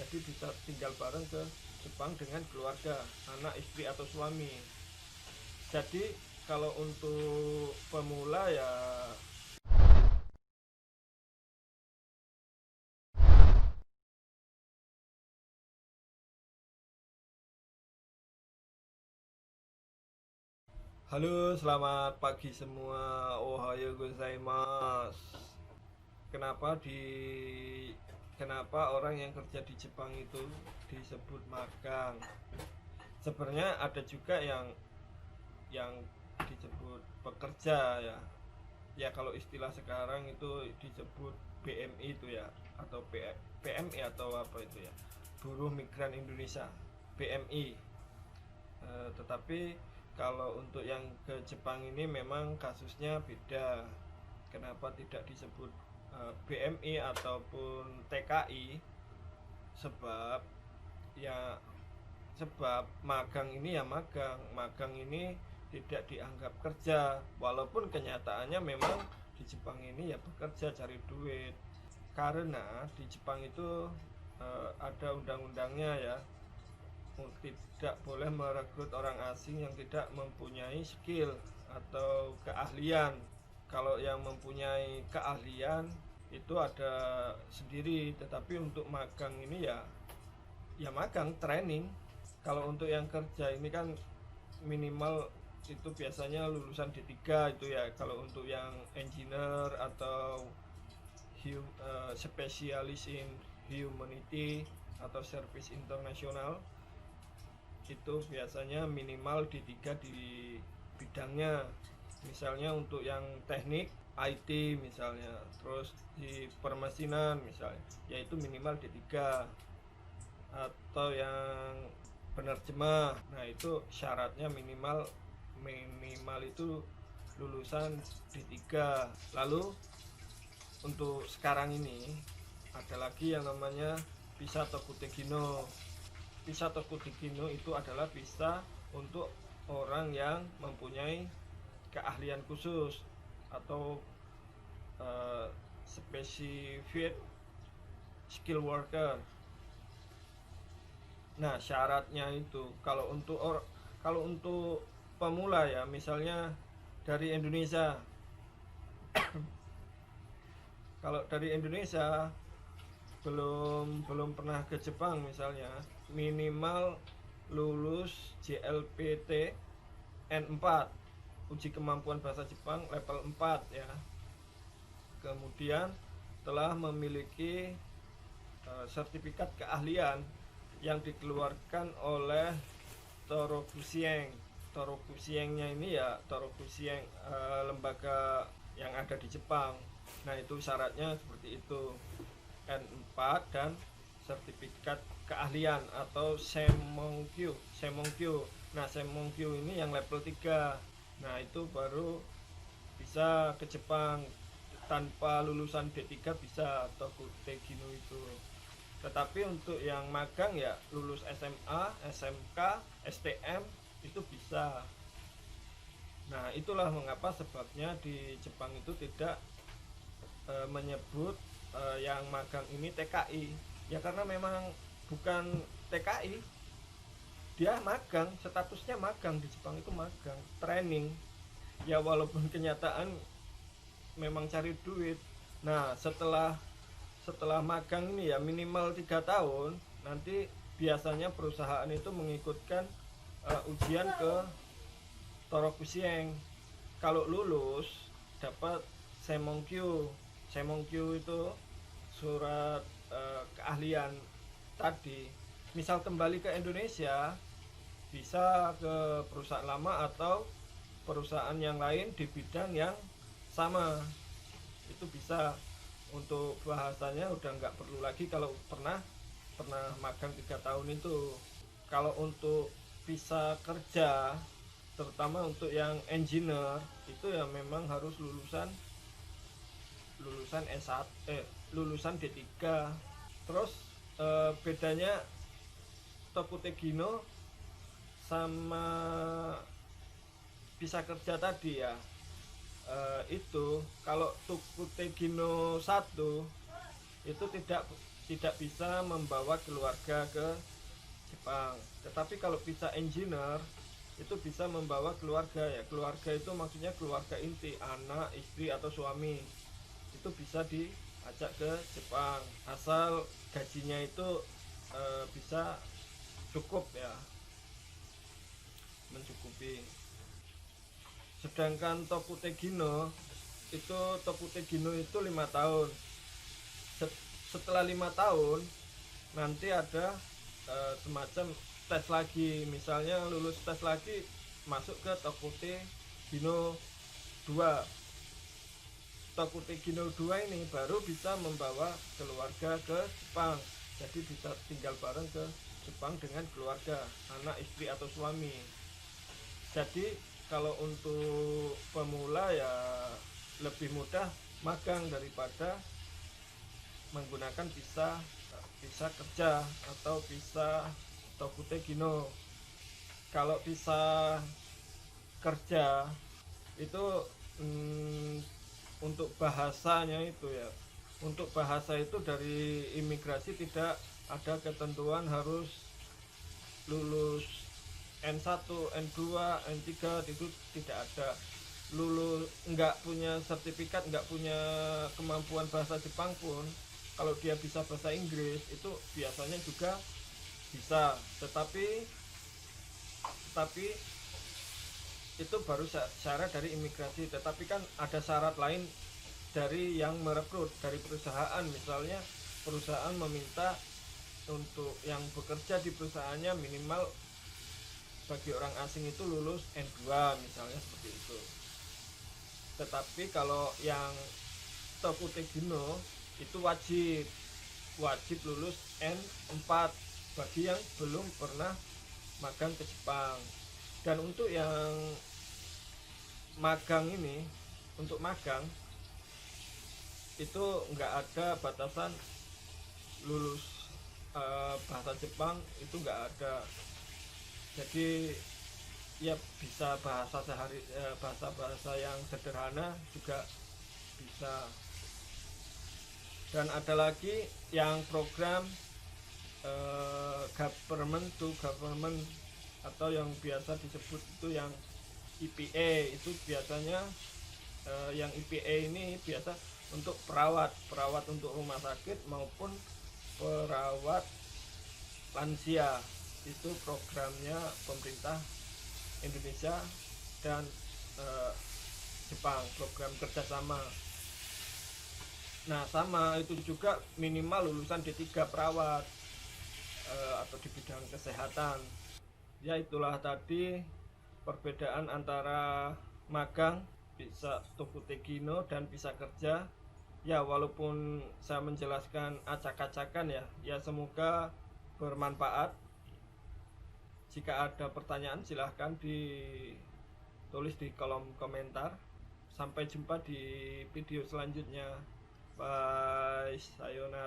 Jadi bisa tinggal bareng ke Jepang dengan keluarga, anak, istri atau suami. Jadi kalau untuk pemula ya. Halo, selamat pagi semua. Ohayo gozaimasu. Kenapa di kenapa orang yang kerja di Jepang itu disebut magang? Sebenarnya ada juga yang disebut pekerja ya. Ya kalau istilah sekarang itu disebut BMI itu ya, atau PMI atau apa itu ya. Buruh Migran Indonesia, BMI. Tetapi kalau untuk yang ke Jepang ini memang kasusnya beda. Kenapa tidak disebut BMI ataupun TKI? Sebab ya sebab magang ini ya magang ini tidak dianggap kerja, walaupun kenyataannya memang di Jepang ini ya bekerja cari duit. Karena di Jepang itu ada undang-undangnya ya, tidak boleh merekrut orang asing yang tidak mempunyai skill atau keahlian. Kalau yang mempunyai keahlian itu ada sendiri, tetapi untuk magang ini ya magang training. Kalau untuk yang kerja ini kan minimal itu biasanya lulusan D3 itu ya. Kalau untuk yang engineer atau spesialis in humanity atau service internasional itu biasanya minimal D3 di bidangnya. Misalnya untuk yang teknik IT misalnya, terus di permesinan misalnya, yaitu minimal D3. Atau yang penerjemah, nah itu syaratnya minimal minimal itu lulusan D3. Lalu untuk sekarang ini ada lagi yang namanya visa Tokutegino. Visa Tokutegino itu adalah visa untuk orang yang mempunyai keahlian khusus atau specific skill worker. Nah, syaratnya itu kalau untuk pemula ya, misalnya dari Indonesia. Kalau dari Indonesia belum pernah ke Jepang misalnya, minimal lulus JLPT N4, uji kemampuan bahasa Jepang level 4 ya. Kemudian telah memiliki sertifikat keahlian yang dikeluarkan oleh Torokusieng. Torokusiengnya ini ya Torokusieng, lembaga yang ada di Jepang. Nah itu syaratnya seperti itu, N4 dan sertifikat keahlian atau Semonkyu. Nah Semonkyu ini yang level 3. Nah itu baru bisa ke Jepang. Tanpa lulusan D3 bisa Tokutegino itu. Tetapi untuk yang magang ya lulus SMA, SMK, STM itu bisa. Nah itulah mengapa sebabnya di Jepang itu tidak menyebut yang magang ini TKI. Ya karena memang bukan TKI, dia magang, statusnya magang di Jepang itu magang, training. Ya walaupun kenyataan memang cari duit. Nah setelah magang ini ya minimal 3 tahun, nanti biasanya perusahaan itu mengikutkan ujian ke Torokusieng. Kalau lulus dapat Semonkyu. Semonkyu itu surat keahlian tadi. Misal kembali ke Indonesia bisa ke perusahaan lama atau perusahaan yang lain di bidang yang sama, itu bisa. Untuk bahasanya udah nggak perlu lagi kalau pernah magang 3 tahun itu. Kalau untuk visa kerja, terutama untuk yang engineer itu ya memang harus lulusan S1, lulusan D3. Terus bedanya Tokutegino sama visa kerja tadi ya, itu kalau Tokutegino 1 itu tidak bisa membawa keluarga ke Jepang. Tetapi kalau visa engineer itu bisa membawa keluarga ya. Keluarga itu maksudnya keluarga inti, anak, istri atau suami. Itu bisa diajak ke Jepang asal gajinya itu bisa cukup ya, mencukupi. Sedangkan Tokutegino itu 5 tahun. Setelah 5 tahun nanti ada semacam tes lagi, misalnya lulus tes lagi masuk ke Tokutegino 2. Tokutegino 2 ini baru bisa membawa keluarga ke Jepang, jadi bisa tinggal bareng ke Jepang dengan keluarga, anak, istri atau suami. Jadi kalau untuk pemula ya lebih mudah magang daripada menggunakan visa kerja atau visa Tokutegino. Kalau visa kerja itu untuk bahasanya itu ya, untuk bahasa itu dari imigrasi tidak ada ketentuan harus lulus N1, N2, N3, itu tidak ada. Lulus nggak punya sertifikat, nggak punya kemampuan bahasa Jepang pun, kalau dia bisa bahasa Inggris itu biasanya juga bisa. Tetapi itu baru syarat dari imigrasi. Tetapi kan ada syarat lain dari yang merekrut, dari perusahaan. Misalnya perusahaan meminta untuk yang bekerja di perusahaannya minimal bagi orang asing itu lulus N2 misalnya, seperti itu. Tetapi kalau yang Tokutegino itu wajib lulus N4 bagi yang belum pernah magang ke Jepang. Dan untuk yang magang ini, untuk magang itu nggak ada batasan lulus bahasa Jepang, itu nggak ada. Jadi ya bisa bahasa bahasa yang sederhana juga bisa. Dan ada lagi yang program government to government atau yang biasa disebut itu yang IPA. Itu biasanya yang IPA ini biasa untuk perawat untuk rumah sakit maupun perawat lansia. Itu programnya pemerintah Indonesia dan Jepang, program kerjasama. Nah sama itu juga minimal lulusan D3 perawat atau di bidang kesehatan. Ya itulah tadi perbedaan antara magang, visa Tokutegino dan visa kerja. Ya walaupun saya menjelaskan acak-acakan ya semoga bermanfaat. Jika ada pertanyaan silahkan ditulis di kolom komentar. Sampai jumpa di video selanjutnya. Bye, sayonara.